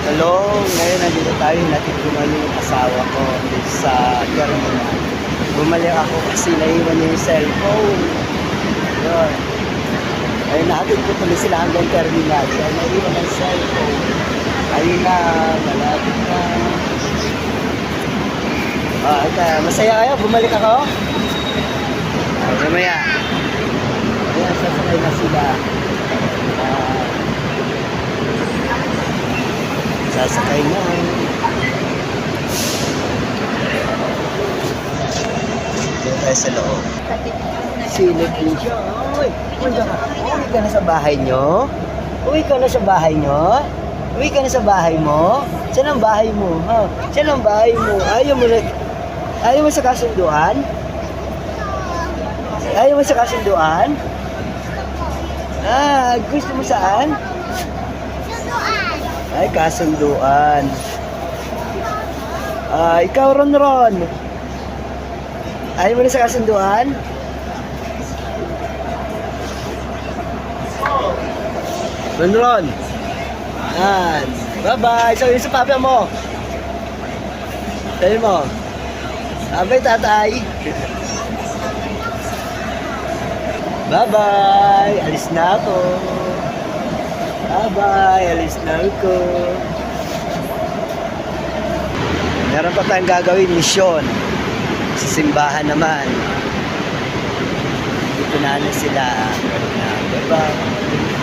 Hello, ngayon nandito tayo, natin bumalik yung asawa ko dito sa terminal. Bumalik ako kasi naiwan niya yung cellphone. Yun. Ayun, natin ko tuloy sila hanggang terminal. So, naiwan ang cellphone. Ayun na, malapit na. Ito, masaya kayo? Bumalik ako? Mamaya. Ayan, sasakay na sila. Sasakay na. Dito tayo sa loob. Silip din siya. Uy, uwi ka na sa bahay nyo? Uwi ka na sa bahay nyo? Uwi ka na sa bahay mo? Saan ang bahay mo? Ha? Saan ang bahay mo? Ayaw mo sa kasunduan? Ayaw mo sa kasunduan? Gusto mo saan? Ay, kasunduan. Ikaw, Ron. Ayaw mo na sa kasunduan? Ron. Yan. Bye-bye. Sabi sa papa mo. Sabi mo. Abay, tatay. Bye-bye. Alis na ako. Bye-bye. Alis na ako. Meron pa tayong gagawin, misyon. Sa simbahan naman. Dito na sila. Bye-bye.